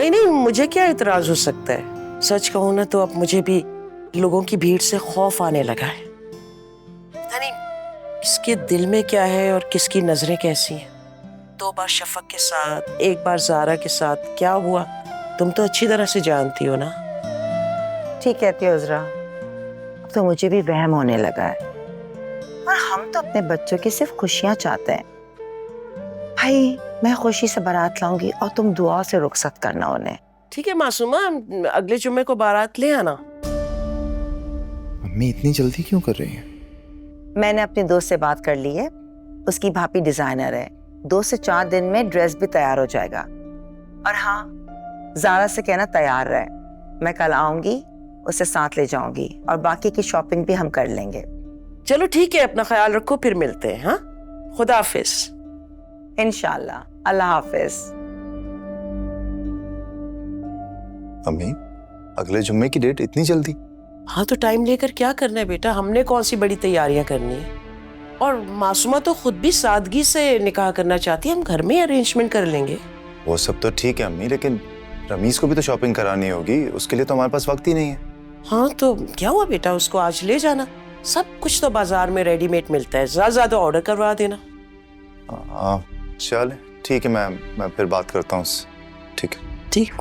नहीं नहीं, मुझे क्या इतराज हो सकता है। सच कहूं ना तो अब मुझे भी लोगों की भीड़ से खौफ आने लगा है। पता नहीं किसके दिल में क्या है और किसकी नजरें कैसी हैं। 2 बार शफक के साथ, 1 बार जारा के साथ क्या हुआ तुम तो अच्छी तरह से जानती हो ना। ठीक कहती हो उजरा, अब तो मुझे भी वहम होने लगा है। और हम तो अपने बच्चों की सिर्फ खुशियां चाहते हैं। भाई मैं खुशी से बारात लाऊंगी और तुम दुआ से रुखसत करना उन्हें। ठीक है मासूमा, अगले जुम्मे को बारात ले आना। मम्मी इतनी जल्दी क्यों कर रही हैं? मैंने अपनी दोस्त से बात कर ली है, उसकी भाभी डिजाइनर है। 2 से 4 दिन में ड्रेस भी तैयार हो जाएगा। और हाँ, जारा से कहना तैयार रहे, मैं कल आऊंगी, उसे साथ ले जाऊंगी और बाकी की शॉपिंग भी हम कर लेंगे। चलो ठीक है, अपना ख्याल रखो, फिर मिलते हैं। हाँ, खुदा हाफिज। इंशाल्लाह, अल्लाह हाफिज। मम्मी अगले जुम्मे की डेट इतनी जल्दी? हाँ तो टाइम लेकर क्या करना है बेटा, हमने कौन सी बड़ी तैयारियां करनी है। और मासूमा तो खुद भी सादगी से निकाह करना चाहती है, हम घर में अरेंजमेंट कर लेंगे। वो सब तो ठीक है अम्मी, लेकिन रमीज को भी तो शॉपिंग करानी होगी, उसके लिए तो हमारे पास वक्त ही नहीं है। हाँ तो क्या हुआ बेटा, उसको आज ले जाना, सब कुछ तो बाजार में रेडीमेड मिलता है, ज्यादा ऑर्डर करवा देना। हाँ चल ठीक है, मैं फिर बात करता हूँ उससे। ठीक है ठीक।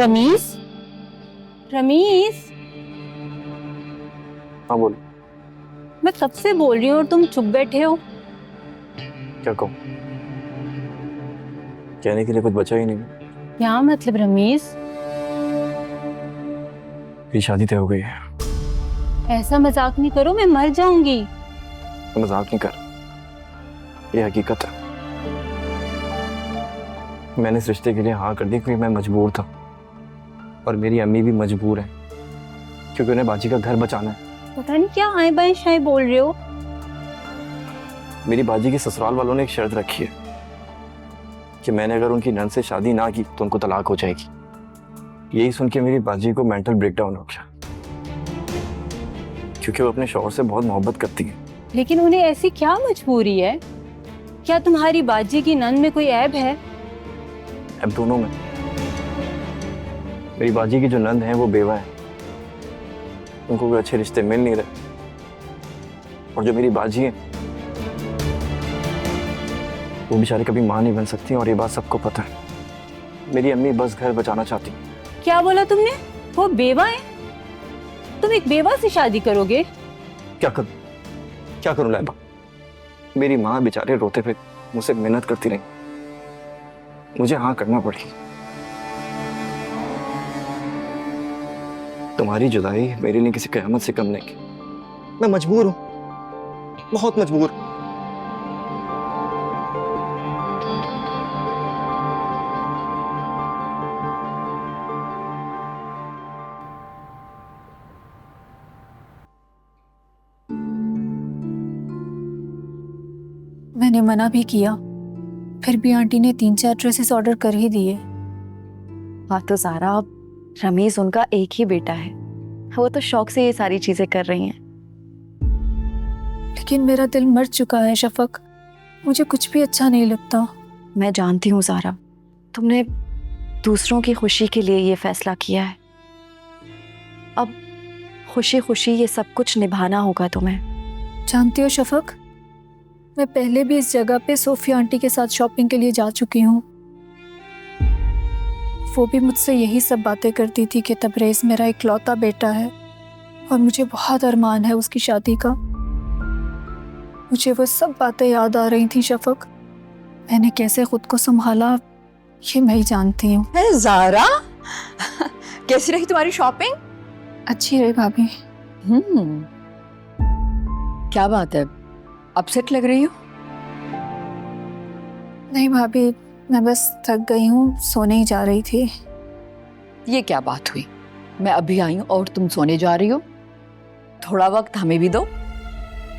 रमीज, रमीज, हाँ बोलो। मैं कब से बोल रही हूँ और तुम चुप बैठे हो। क्या कहूँ? कहने के लिए कुछ बचा ही नहीं। क्या मतलब रमीज? मेरी शादी तय हो गई है। ऐसा मजाक नहीं करो, मैं मर जाऊंगी। तो मजाक नहीं कर, ये हकीकत है। मैंने इस रिश्ते के लिए हाँ कर दी क्योंकि मैं मजबूर था, और मेरी अम्मी भी मजबूर है क्योंकि उन्हें बाजी का घर बचाना है। पता नहीं क्या आए बाएं शाये बोल रहे हो। मेरी बाजी के ससुराल वालों ने एक शर्त रखी है कि मैंने अगर उनकी नंद से शादी ना की तो उनको तलाक हो जाएगी। यही सुन के मेरी बाजी को मेंटल ब्रेकडाउन हो गया, क्योंकि वो अपने शौहर से बहुत मोहब्बत करती है। लेकिन उन्हें ऐसी क्या मजबूरी है? क्या तुम्हारी बाजी की नंद में कोई ऐब है? अब दोनों में। मेरी बाजी की जो नंद है वो बेवा है, उनको कोई अच्छे रिश्ते मिल नहीं रहे, और जो मेरी बाजी है वो बेचारी कभी मां नहीं बन सकती, और ये बात सबको पता है। मेरी अम्मी बस घर बचाना चाहती। क्या बोला तुमने? वो बेवा है? तुम एक बेवा से शादी करोगे? क्या करूं, क्या करूं लाइबा? मेरी माँ बेचारे रोते हुए मुझसे मेहनत करती रही, मुझे हाँ करना पड़ी। तुम्हारी जुदाई मेरे लिए किसी क़यामत से कम नहीं की। मैं मजबूर हूं, बहुत मजबूर। मैंने मना भी किया, फिर भी आंटी ने 3-4 ड्रेसेस ऑर्डर कर ही दिए। हाँ तो ज़ारा, अब रमीज उनका एक ही बेटा है, वो तो शौक से ये सारी चीजें कर रही हैं। लेकिन मेरा दिल मर चुका है शफक, मुझे कुछ भी अच्छा नहीं लगता। मैं जानती हूँ ज़ारा, तुमने दूसरों की खुशी के लिए ये फैसला किया है। अब खुशी खुशी ये सब कुछ निभाना होगा तुम्हें। जानती हो शफक, मैं पहले भी इस जगह पे सोफिया आंटी के साथ शॉपिंग के लिए जा चुकी हूँ। वो भी मुझसे यही सब बातें करती थी कि तबरेज़ मेरा इकलौता बेटा है और मुझे बहुत अरमान है उसकी शादी का। मुझे वो सब बातें याद आ रही थी शफक। मैंने कैसे खुद को संभाला ये मैं ही जानती हूँ। ज़ारा, कैसी रही तुम्हारी शॉपिंग? अच्छी रही भाभी। क्या बात है, अपसेट लग रही हो? नहीं भाभी, मैं बस थक गई हूँ, सोने ही जा रही थी। ये क्या बात हुई? मैं अभी आई हूँ और तुम सोने जा रही हो? थोड़ा वक्त हमें भी दो।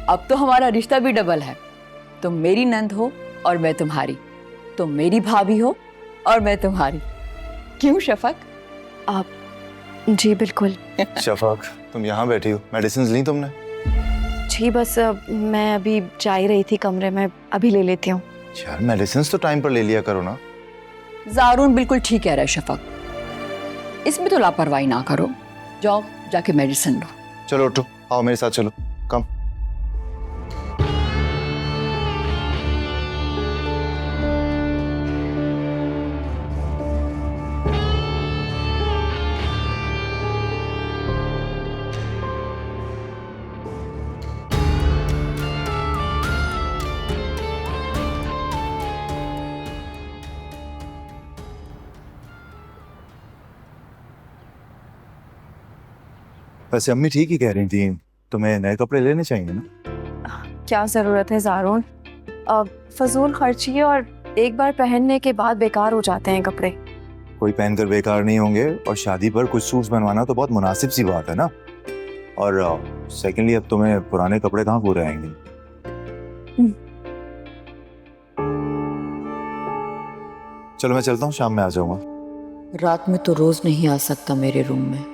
अब तो हमारा रिश्ता भी डबल है। तुम मेरी नंद हो और मैं तुम्हारी, तुम मेरी भाभी हो और मैं तुम्हारी। क्यों शफक? आप जी बिल्कुल। शफक, तुम यहाँ बैठी हो, मेडिसिन ली तुमने? जी बस मैं अभी जा ही रही थी कमरे में, अभी ले लेती हूँ। यार मेडिसिन तो टाइम पर ले लिया करो ना। जारून बिल्कुल ठीक कह रहा है शफक, इसमें तो लापरवाही ना करो। जाओ जाके मेडिसिन लो। चलो उठो, आओ मेरे साथ चलो, कम। वैसे अम्मी ठीक ही कह रही थी, तुम्हें नए कपड़े लेने चाहिए ना। क्या ज़रूरत है ज़ारून, फजूल खर्ची है और एक बार पहनने के बाद बेकार हो जाते हैं कपड़े। कोई पहनकर बेकार नहीं होंगे, और शादी पर कुछ सूट्स बनवाना तो बहुत मुनासिब सी बात है ना। और सेकेंडली अब तुम्हें पुराने कपड़े कहाँ पूरे आएंगे। चलो मैं चलता हूँ, शाम में आ जाऊंगा। रात में तो रोज नहीं आ सकता मेरे रूम में,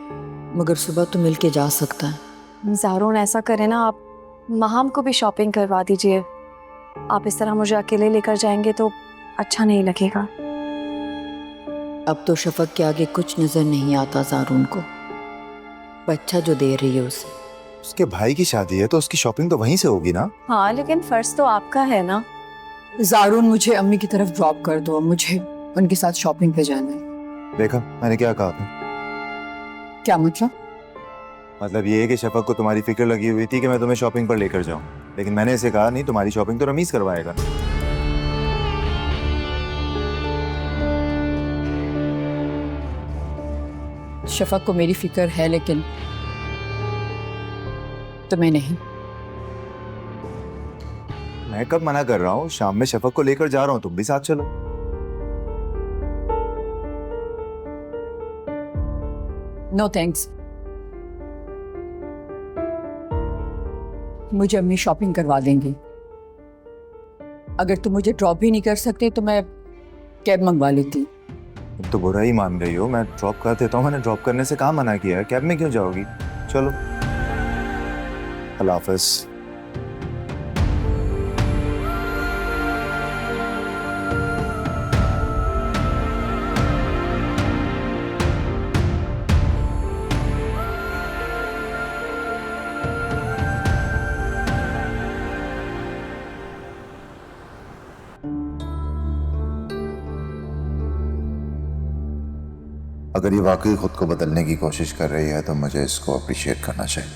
मगर सुबह तो मिलके जा सकता है। ज़ारून ऐसा करें ना, आप महाम को भी शॉपिंग करवा दीजिए। आप इस तरह मुझे अकेले लेकर जाएंगे तो अच्छा नहीं लगेगा। अब तो शफक के आगे कुछ नजर नहीं आता जारून को। बच्चा जो दे रही है उसे। उसके भाई की शादी है तो उसकी शॉपिंग तो वहीं से होगी ना। हाँ लेकिन फर्ज तो आपका है ना। जारून मुझे अम्मी की तरफ ड्रॉप कर दो, मुझे उनके साथ शॉपिंग पे जाना है। देखा मैंने क्या कहा था? क्या मतलब? मतलब ये है कि शफक को तुम्हारी फिक्र लगी हुई थी कि मैं तुम्हें शॉपिंग पर लेकर जाऊं, लेकिन मैंने इसे कहा नहीं, तुम्हारी शॉपिंग तो रमीज करवाएगा। शफक को मेरी फिक्र है लेकिन तुम्हें नहीं। मैं कब मना कर रहा हूँ? शाम में शफक को लेकर जा रहा हूँ, तुम भी साथ चलो। नो थैंक्स, मुझे अम्मी शॉपिंग करवा देंगी। अगर तुम मुझे ड्रॉप भी नहीं कर सकते तो मैं कैब मंगवा लेती। तुम तो बुरा ही मान रही हो। मैं ड्रॉप कर देता हूँ, मैंने ड्रॉप करने से कहाँ मना किया है। कैब में क्यों जाओगी? चलो, अल्लाह हाफ़िज़। अगर ये वाकई खुद को बदलने की कोशिश कर रही है तो मुझे इसको अप्रिशिएट करना चाहिए।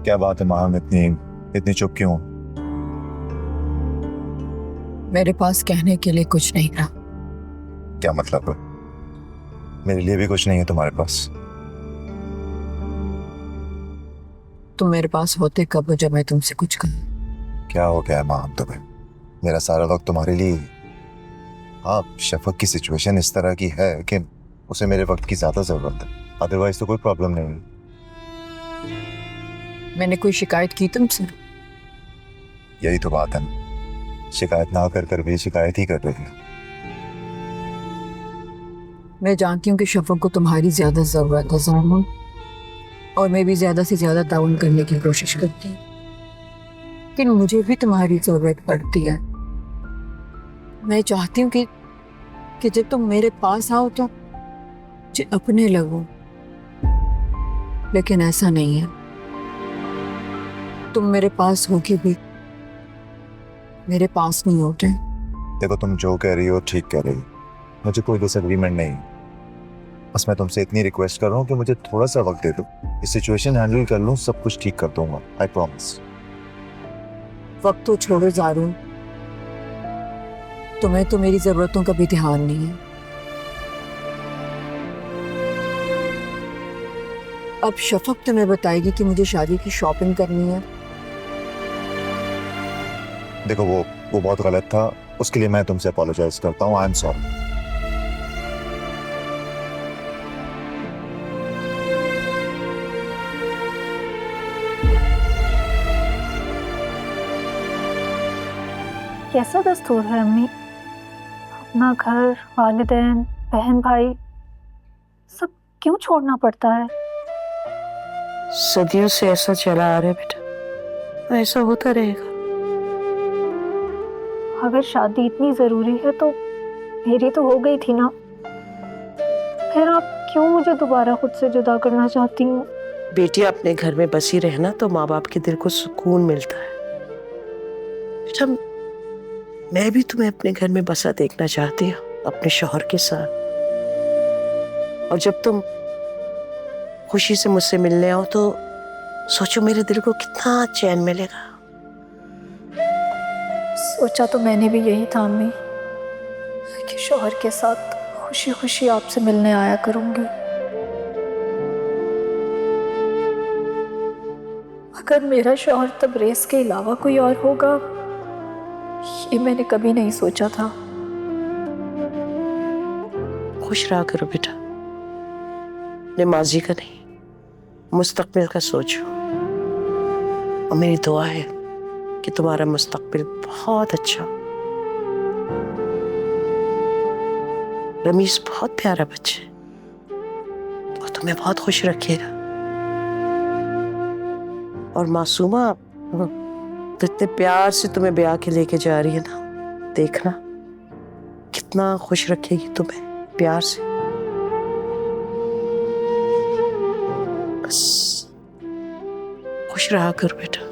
क्या बात है माम, इतनी चुप क्यों? मेरे पास कहने के लिए कुछ नहीं रहा। क्या मतलब है? मेरे लिए भी कुछ नहीं है तुम्हारे पास? तुम मेरे पास होते कब हो जब मैं तुमसे कुछ कहूं? क्या हो गया है माम तुम्हें? मेरा सारा वक्त तुम्हारे लिए। आप शफक की सिचुएशन इस तरह की है कि उसे मेरे वक्त की ज्यादा जरूरत है, अदरवाइज तो कोई प्रॉब्लम नहीं। मैंने कोई शिकायत की तुमसे? यही तो बात है ना, शिकायत ना कर कर भी शिकायत ही कर रही है। मैं जानती हूँ कि शफक को तुम्हारी ज्यादा जरूरत है ज़ारून, और मैं भी ज्यादा से ज्यादा ताउन करने की कोशिश करती हूँ, लेकिन मुझे भी तुम्हारी जरूरत पड़ती है। मैं चाहती हूँ कि जब तुम मेरे पास आओ तो मुझे अपने लगो, लेकिन ऐसा नहीं है। तुम मेरे पास होके भी मेरे पास नहीं होते। देखो, तुम जो कह रही हो ठीक कह रही हो, मुझे कोई डिसएग्रीमेंट नहीं। बस मैं तुमसे इतनी रिक्वेस्ट कर रहा हूँ कि मुझे थोड़ा सा वक्त दे दो, इस सिचुएशन हैंडल कर लूँ, सब कुछ ठीक कर दूंगा, आई प्रॉमिस। वक्त तो छोड़ो ज़ारून, तुम्हें तो मेरी जरूरतों का भी ध्यान नहीं है। अब शफक तुम्हें बताएगी कि मुझे शादी की शॉपिंग करनी है, देखो वो बहुत गलत था, उसके लिए मैं तुमसे अपोलोजाइज करता हूँ। I am sorry. कैसा दस्तूर है अम्मी, अपना घर, वालिदैन, बहन भाई सब क्यों छोड़ना पड़ता है? सदियों से ऐसा चला आ रहा है बेटा, ऐसा होता रहेगा। अगर शादी इतनी जरूरी है तो मेरी तो हो गई थी ना, फिर आप क्यों मुझे दोबारा खुद से जुदा करना चाहती हूँ? बेटी अपने घर में बसी रहना तो माँ बाप के दिल को सुकून मिलता है बेटा। मैं भी तुम्हें अपने घर में बसा देखना चाहती हूँ, अपने शौहर के साथ। और जब तुम खुशी से मुझसे मिलने आओ तो सोचो मेरे दिल को कितना चैन मिलेगा। सोचा तो मैंने भी यही था अम्मी, कि शौहर के साथ खुशी खुशी आपसे मिलने आया करूंगी। अगर मेरा शौहर तबरेज़ के अलावा कोई और होगा, ये मैंने कभी नहीं सोचा था। खुश रहा करो बेटा, अपने माजी का नहीं मुस्तकबिल का सोचो। और मेरी दुआ है कि तुम्हारा मुस्तकबिल बहुत अच्छा। रमीज बहुत प्यारा बच्चा है, वो तुम्हें बहुत खुश रखेगा। और मासूमा तो इतने प्यार से तुम्हें ब्याह के लेके जा रही है ना, देखना कितना खुश रखेगी तुम्हें प्यार से। बस खुश रहा कर बेटा।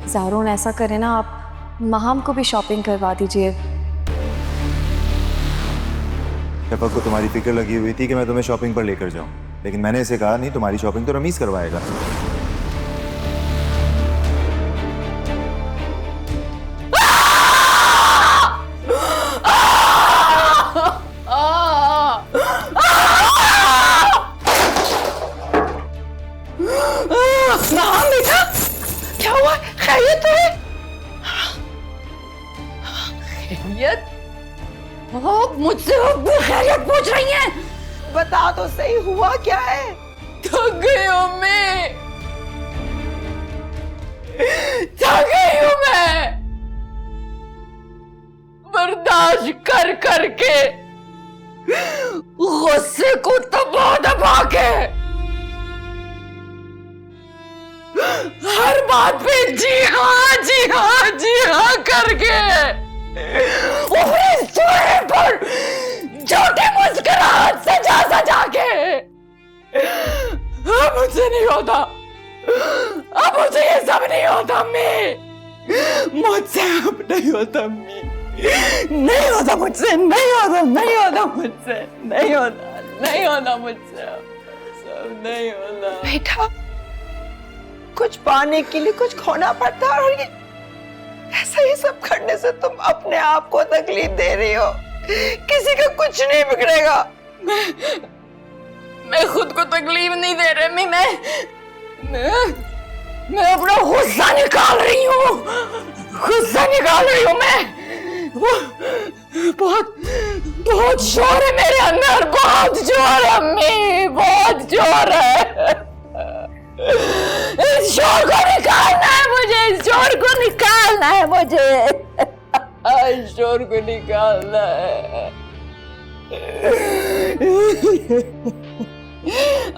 ज़ारून ऐसा करें ना, आप महाम को भी शॉपिंग करवा दीजिए। शफक को तुम्हारी फिक्र लगी हुई थी कि मैं तुम्हें शॉपिंग पर लेकर जाऊं, लेकिन मैंने इसे कहा नहीं, तुम्हारी शॉपिंग तो रमीज करवाएगा। क्या हुआ? खैरियत है? खैरियत? मुझसे खैरियत पूछ रही हैं? बता तो सही, हुआ क्या है? थक गई हूँ मैं, थक गई हूँ मैं बर्दाश्त कर करके, गुस्से को दबा दबा के, हर बात पे जी हाँ जी हाँ जी हाँ करके, ऊपरी चेहरे पर झूठी मुस्कुराहट सजा सजा के। अब मुझसे नहीं होता, अब मुझे ये सब नहीं होता अम्मी, मुझसे अब नहीं होता अम्मी, नहीं होता मुझसे, नहीं होता, नहीं होता मुझसे, नहीं होता, नहीं होता मुझसे, सब नहीं होता। बेटा, कुछ पाने के लिए कुछ खोना पड़ता है, और ये ऐसा ही सब करने से तुम अपने आप को तकलीफ दे रही हो। किसी का कुछ नहीं बिगड़ेगा। मैं खुद को तकलीफ नहीं दे रही, मैं अपना गुस्सा निकाल रही हूँ, गुस्सा निकाल रही हूँ मैं। बहुत बहुत शोर है मेरे अंदर, बहुत जोर है अम्मी, बहुत जोर है। इस शोर को निकालना है मुझे, इस शोर को निकालना है मुझे, इस शोर को निकालना है।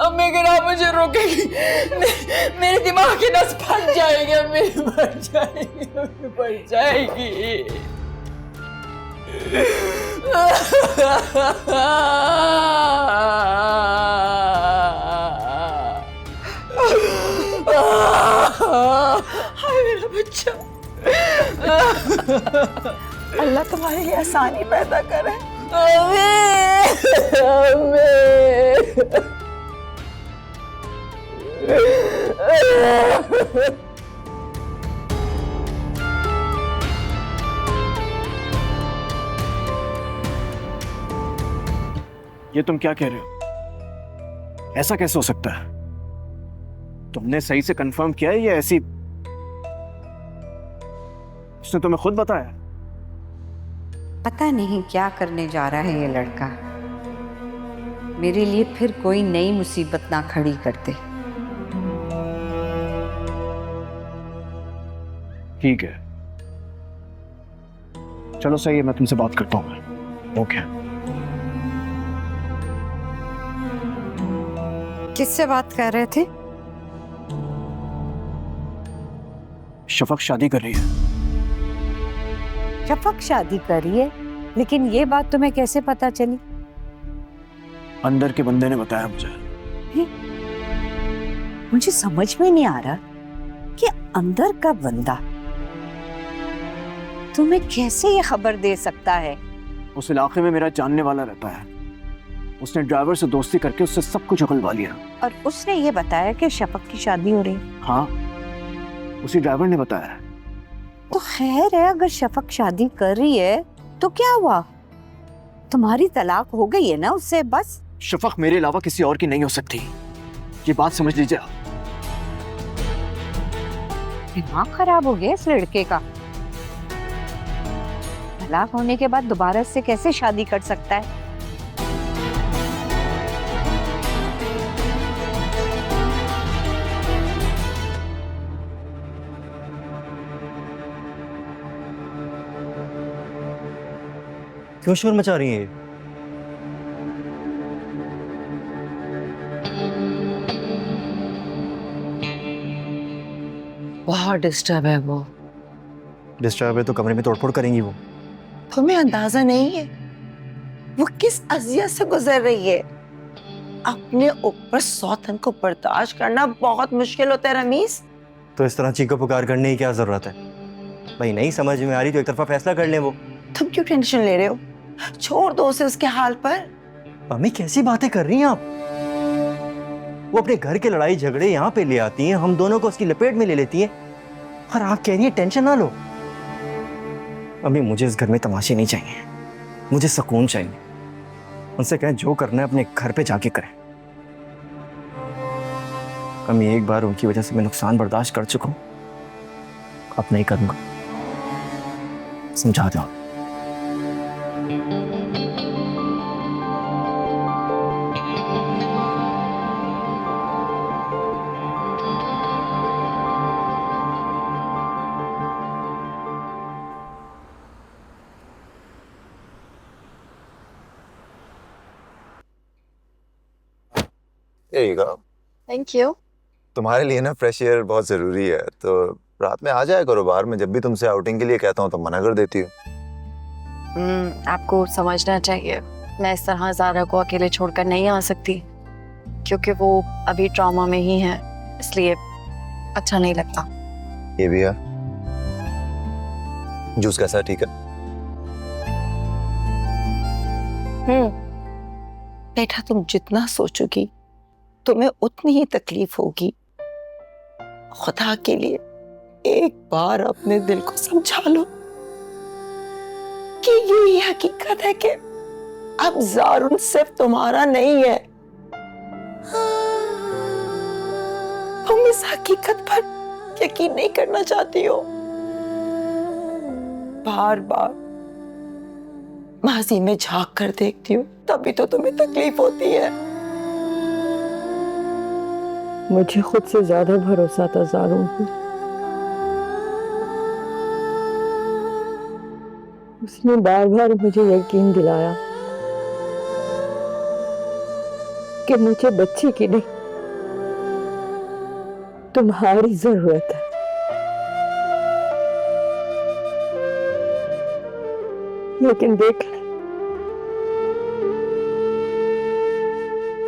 अम्मी अगर आप मुझे रोकेगी, मेरे दिमाग की नस फट जाएगी अम्मी, फट जाएगी, फट जाएगी। हाय मेरा बच्चा, अल्लाह तुम्हारे लिए आसानी पैदा करे। ये तुम क्या कह रहे हो? ऐसा कैसे हो सकता है? तुमने सही से कंफर्म किया है या ऐसी? उसने तुम्हें खुद बताया? पता नहीं क्या करने जा रहा है ये लड़का। मेरे लिए फिर कोई नई मुसीबत ना खड़ी कर दे। ठीक है, चलो सही है, मैं तुमसे बात करता हूँ। ओके। किससे बात कर रहे थे? शफक शादी कर रही है। शफक शादी कर रही है? लेकिन ये बात तुम्हें कैसे पता चली? अंदर के बंदे ने बताया मुझे। मुझे समझ में नहीं आ रहा कि अंदर का बंदा तुम्हें कैसे ये खबर दे सकता है। उस इलाके में मेरा जानने वाला रहता है। उसने ड्राइवर से दोस्ती करके उससे सब कुछ उगलवा लिया। और उसने ये बताया कि शफक की शादी हो रही? हाँ, उसी ड्राइवर ने बताया। तो खैर है, अगर शफक शादी कर रही है तो क्या हुआ? तुम्हारी तलाक हो गई है ना उससे, बस। शफक मेरे अलावा किसी और की नहीं हो सकती, ये बात समझ लीजिए। दिमाग खराब हो गया इस लड़के का। तलाक होने के बाद दोबारा से कैसे शादी कर सकता है? क्यों शोर मचा रही है? बहुत डिस्टर्ब है वो। डिस्टर्ब है तो कमरे में तोड़फोड़ करेंगी वो। तुम्हें अंदाजा नहीं है वो किस अजियत से गुजर रही है। अपने ऊपर 100 तन को बर्दाश्त करना बहुत मुश्किल होता है रमीज। तो इस तरह चीखो पुकार करने की क्या जरूरत है? भाई नहीं समझ में आ रही तो एक तरफा फैसला कर लें वो। तुम क्यों टेंशन ले रहे हो? छोड़ दो उसे उसके हाल पर। मम्मी कैसी बातें कर रही हैं आप? वो अपने घर के लड़ाई झगड़े यहाँ पे ले आती हैं, हम दोनों को उसकी लपेट में ले लेती हैं, और आप कह रही हैं टेंशन ना लो। मम्मी मुझे इस घर में तमाशे नहीं चाहिए, मुझे सुकून चाहिए। उनसे कहें जो करना है अपने घर पे जाके करें। मम्मी एक बार उनकी वजह से मैं नुकसान बर्दाश्त कर चुका हूं, अब नहीं करूंगा। समझा दो। Thank you. तुम्हारे लिए ना फ्रेश एयर बहुत जरूरी है, तो रात में आ जाया करो बाहर। मैं जब भी तुमसे आउटिंग के लिए कहता हूँ तो मना कर देती हो। आपको समझना चाहिए, मैं इस तरह ज़ारा को अकेले छोड़कर नहीं आ सकती, क्योंकि वो अभी ट्रॉमा में ही है, इसलिए अच्छा नहीं लगता। ये भी है। जूस कैसा है? ठीक है। बेटा तुम जितना सोचोगी तुम्हें उतनी ही तकलीफ होगी। खुदा के लिए एक बार अपने दिल को समझा लो कि यही हकीकत है कि अब ज़ारुन सिर्फ तुम्हारा नहीं है। तुम इस हकीकत पर यकीन नहीं करना चाहती हो। बार बार माजी में झांक कर देखती हो, तभी तो तुम्हें तकलीफ होती है। मुझे खुद से ज्यादा भरोसा था ज़ारुन पे। उसने बार बार मुझे यकीन दिलाया कि मुझे बच्चे की नहीं तुम्हारी जरूरत है। लेकिन देख ले,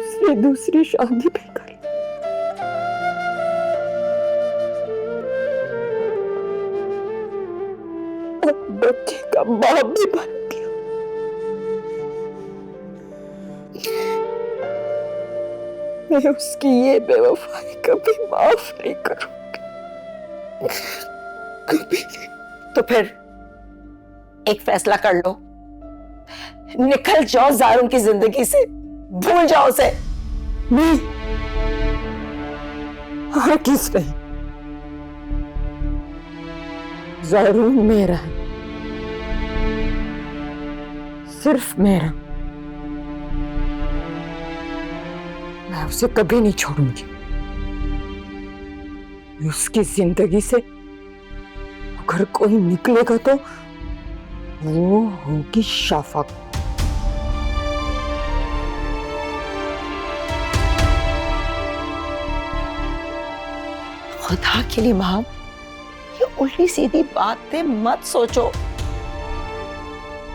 उसने दूसरी शादी भी कर ली। बच्चे का बाप भी बन गया। मैं उसकी ये बेवफाई कभी माफ नहीं करूंगी, कभी नहीं। तो फिर एक फैसला कर लो, निकल जाओ ज़ारुन की जिंदगी से। भूल जाओ उसे। नहीं, और किस पे? जरूर मेरा है, सिर्फ मेरा। मैं उसे कभी नहीं छोड़ूंगी। उसकी जिंदगी से अगर कोई निकलेगा तो वो होगी शफक। खुदा के लिए माँ, ये उल्टी सीधी बातें मत सोचो।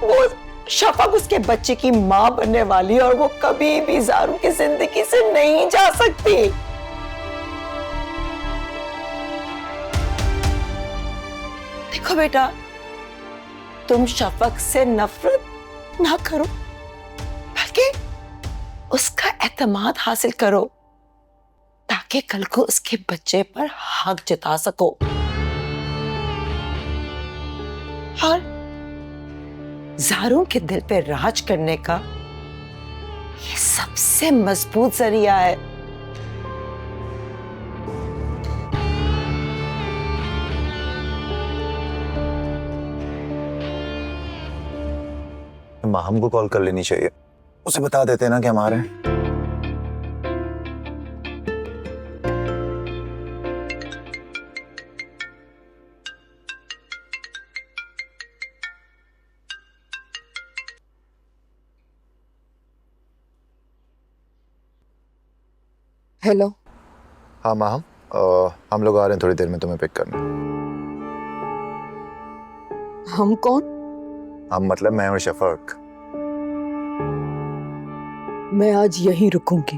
वो शफक उसके बच्चे की माँ बनने वाली है और वो कभी भी ज़ारू की जिंदगी से नहीं जा सकती। देखो बेटा, तुम शफक से नफरत ना करो, बल्कि उसका एतमाद हासिल करो ताकि कल को उसके बच्चे पर हक जता सको। और ज़ारू के दिल पे राज करने का ये सबसे मजबूत जरिया है। माहम को कॉल कर लेनी चाहिए, उसे बता देते ना कि हम आ रहे हैं। हेलो। हाँ माहम, हम लोग आ रहे हैं थोड़ी देर में तुम्हें पिक करने। हम कौन? हम मतलब मैं और शफक। मैं आज यहीं रुकूंगी।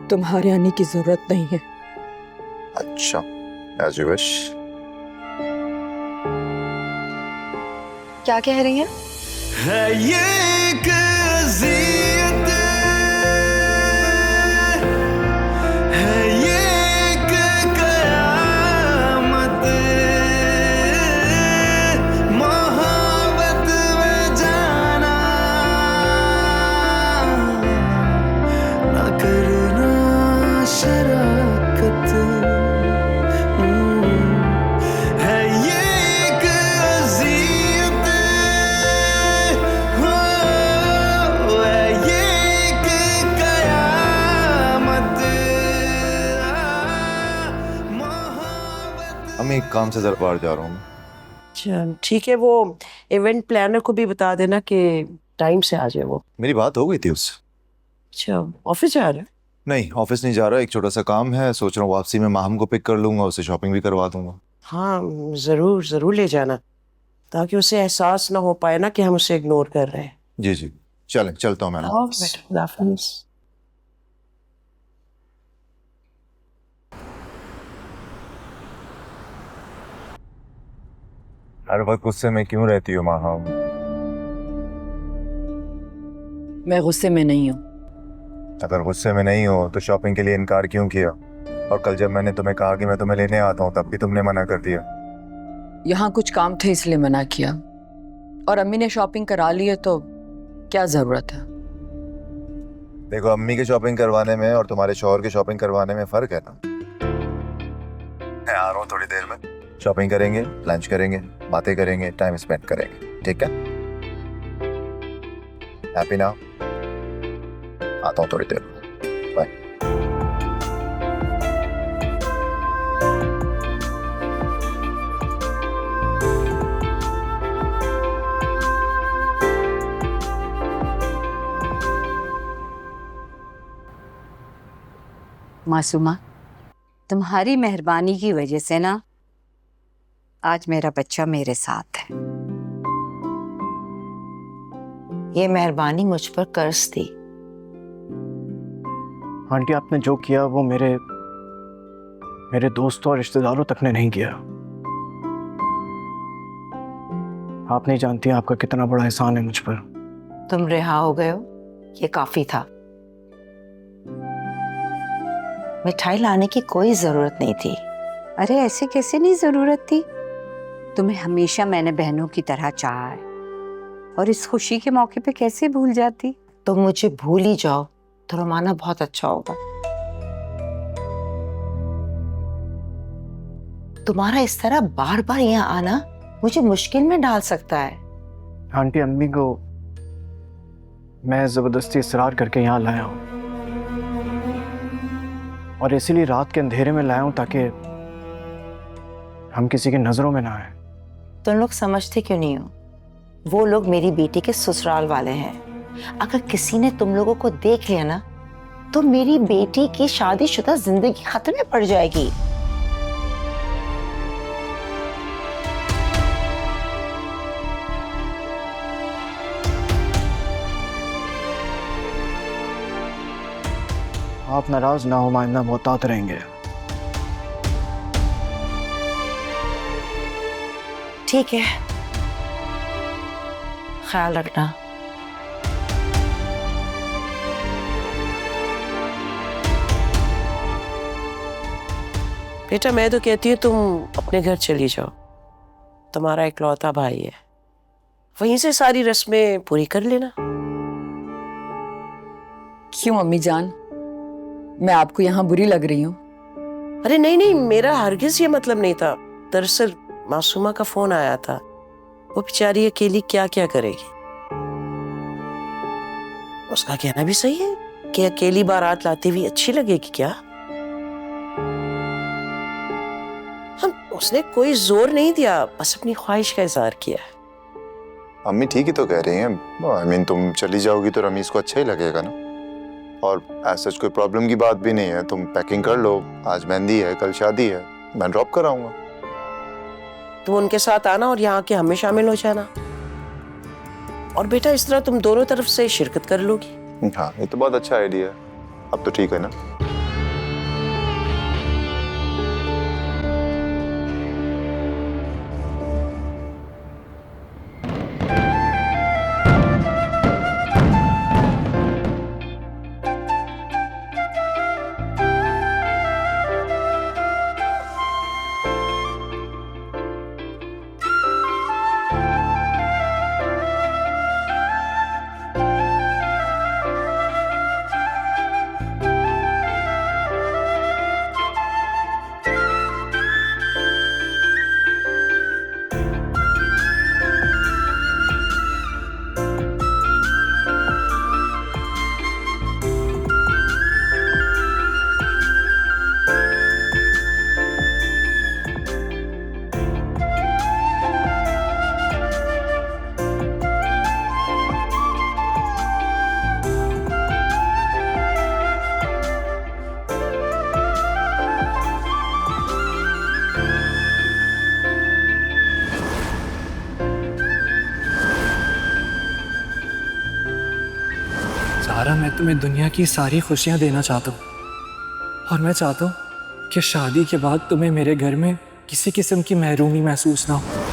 तुम्हारे आने की जरूरत नहीं है। अच्छा, as you wish। क्या कह रही हैं? है ये एक अज़ियत, है ये एक क़यामत, मोहब्बत में जाना ना करना शराकत। है ये एक अज़ियत, है ये एक क़यामत, मोहब्बत। हम एक काम से जरा बाहर जा रहा हूँ। अच्छा ठीक है, वो इवेंट प्लानर को भी बता देना कि टाइम से आ जाए वो। मेरी बात हो गई थी उससे। अच्छा, ऑफिस जा रहे हैं? नहीं, ऑफिस नहीं जा रहा, एक छोटा सा काम है, सोच रहा हूँ वापसी में माहम को पिक कर लूंगा, उसे शॉपिंग भी करवा दूंगा। हाँ जरूर जरूर ले जाना, ताकि उसे एहसास ना हो पाए ना कि हम उसे इग्नोर कर रहे हैं। जी जी, चलें, चलता हूँ मैं ना। खुदा हाफिज़। हर वक्त गुस्से में क्यों रहती हो माहम? मैं गुस्से में नहीं हूँ। अगर गुस्से में नहीं हो तो शॉपिंग के लिए इनकार क्यों किया? और कल जब मैंने तुम्हें कहा कि मैं तुम्हें लेने आता हूँ तब भी तुमने मना कर दिया। यहाँ कुछ काम थे इसलिए मना किया, और अम्मी ने शॉपिंग करा ली है तो क्या जरूरत है? देखो, अम्मी के शॉपिंग करवाने में और तुम्हारे शौहर के शॉपिंग करवाने में फर्क है ना। मैं आ रहा हूँ थोड़ी देर में, शॉपिंग करेंगे, लंच करेंगे, बातें करेंगे, टाइम स्पेंड करेंगे, ठीक है? Happy now? आता हूँ थोड़ी देर में, बाय। मासूमा, तुम्हारी मेहरबानी की वजह से ना आज मेरा बच्चा मेरे साथ है। ये मेहरबानी मुझ पर कर्ज थी। आंटी, आपने जो किया वो मेरे दोस्तों और रिश्तेदारों तक ने नहीं किया। आप नहीं जानती आपका कितना बड़ा एहसान है मुझ पर। तुम रिहा हो गए हो, ये काफी था। मिठाई लाने की कोई जरूरत नहीं थी। अरे ऐसे कैसे नहीं जरूरत थी? तुम्हें हमेशा मैंने बहनों की तरह चाहा है, और इस खुशी के मौके पे कैसे भूल जाती। तो मुझे भूल ही जाओ तो रोमाना बहुत अच्छा होगा। तुम्हारा इस तरह बार बार यहाँ आना मुझे मुश्किल में डाल सकता है। आंटी अम्मी को मैं जबरदस्ती इसरार करके यहाँ लाया हूँ, और इसीलिए रात के अंधेरे में लाया हूँ ताकि हम किसी की नजरों में ना आए। तुम लोग समझते क्यों नहीं हो? वो लोग मेरी बेटी के ससुराल वाले हैं। अगर किसी ने तुम लोगों को देख लिया ना तो मेरी बेटी की शादीशुदा जिंदगी खतरे में पड़ जाएगी। आप नाराज ना हो, माइंदा मोहतात रहेंगे। ठीक है, ख्याल रखना। बेटा मैं तो कहती हूँ तुम अपने घर चली जाओ, तुम्हारा इकलौता भाई है, वहीं से सारी रस्में पूरी कर लेना। क्यों अम्मी जान, मैं आपको यहाँ बुरी लग रही हूँ? अरे नहीं नहीं, मेरा हरगिज ये मतलब नहीं था। दरअसल मासूमा का फोन आया था, वो बेचारी अकेली क्या क्या करेगी। उसका कहना भी सही है कि अकेली बारात लाती हुई अच्छी लगेगी क्या। हम उसने कोई जोर नहीं दिया, बस अपनी ख्वाहिश का इजहार किया। अम्मी ठीक ही तो कह रही हैं। आई मीन तुम चली जाओगी तो रमीज को अच्छा ही लगेगा ना, और ऐसा कोई प्रॉब्लम की बात भी नहीं है। तुम पैकिंग कर लो, आज मेहंदी है, कल शादी है, मैं ड्रॉप कराऊंगा। तुम उनके साथ आना और यहाँ के हमें शामिल हो जाना, और बेटा इस तरह तुम दोनों तरफ से शिरकत कर लोगी। हाँ ये तो बहुत अच्छा आइडिया है। अब तो ठीक है ना? ज़ारा, मैं तुम्हें दुनिया की सारी खुशियां देना चाहता हूँ, और मैं चाहता हूँ कि शादी के बाद तुम्हें मेरे घर में किसी किस्म की महरूमी महसूस ना हो।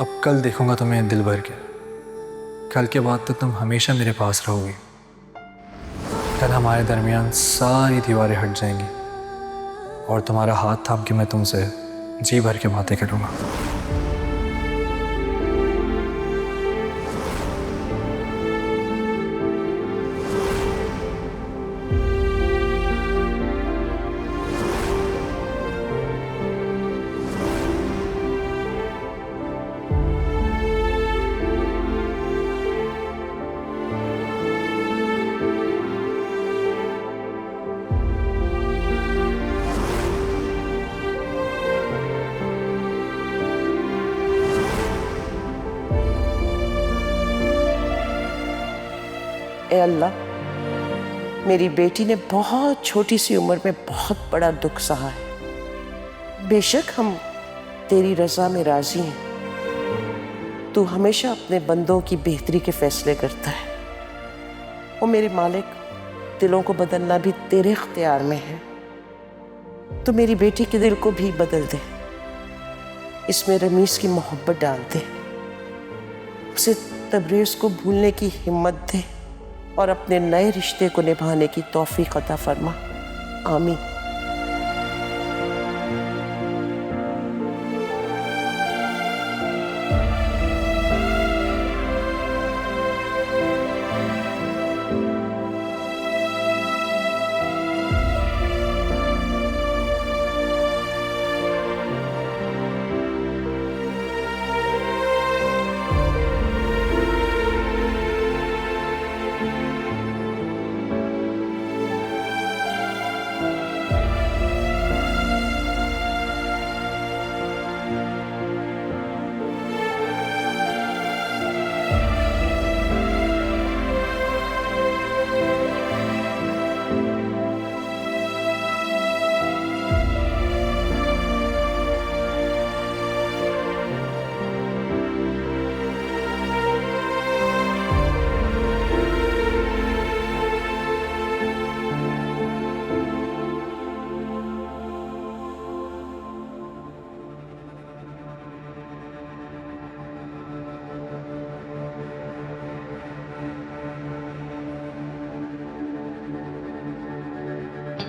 अब कल देखूंगा तुम्हें दिल भर के। कल के बाद तो तुम हमेशा मेरे पास रहोगी। कल हमारे दरमियान सारी दीवारें हट जाएंगी और तुम्हारा हाथ थाम के मैं तुमसे जी भर के बातें करूंगा। ए अल्लाह, मेरी बेटी ने बहुत छोटी सी उम्र में बहुत बड़ा दुख सहा है। बेशक हम तेरी रजा में राजी हैं। तू हमेशा अपने बंदों की बेहतरी के फैसले करता है। वो मेरे मालिक, दिलों को बदलना भी तेरे इख्तियार में है। तो मेरी बेटी के दिल को भी बदल दे, इसमें रमीज की मोहब्बत डाल दे, उसे तबरेज़ को भूलने की हिम्मत दे और अपने नए रिश्ते को निभाने की तौफीक अता फरमा। आमीन।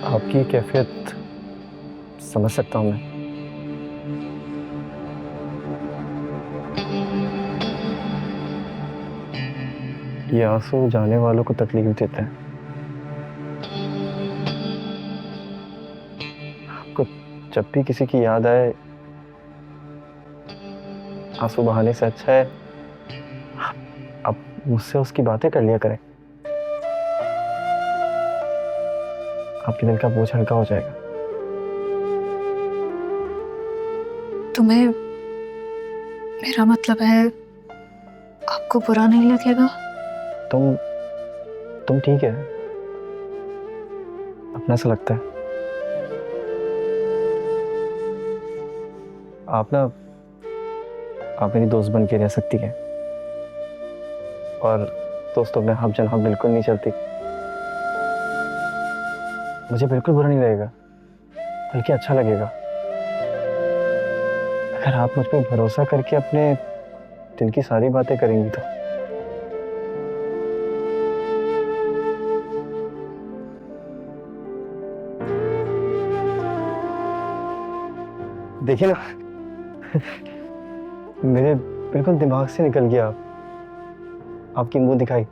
आपकी कैफियत समझ सकता हूँ मैं। ये आंसू जाने वालों को तकलीफ देते हैं। आपको जब भी किसी की याद आए, आंसू बहाने से अच्छा है आप मुझसे उसकी बातें कर लिया करें। आपके दिल का बोझ हल्का हो जाएगा। तुम्हें मेरा मतलब है, आपको बुरा नहीं लगेगा? तुम ठीक है, अपना सा लगता है। आप मेरी दोस्त बन के रह सकती है, और दोस्तों में हम जन हम बिल्कुल नहीं चलती। मुझे बिल्कुल बुरा नहीं लगेगा, बल्कि अच्छा लगेगा अगर आप मुझ पर भरोसा करके अपने दिल की सारी बातें करेंगी। तो देखिए ना, मेरे बिल्कुल दिमाग से निकल गया आपकी मुंह दिखाई।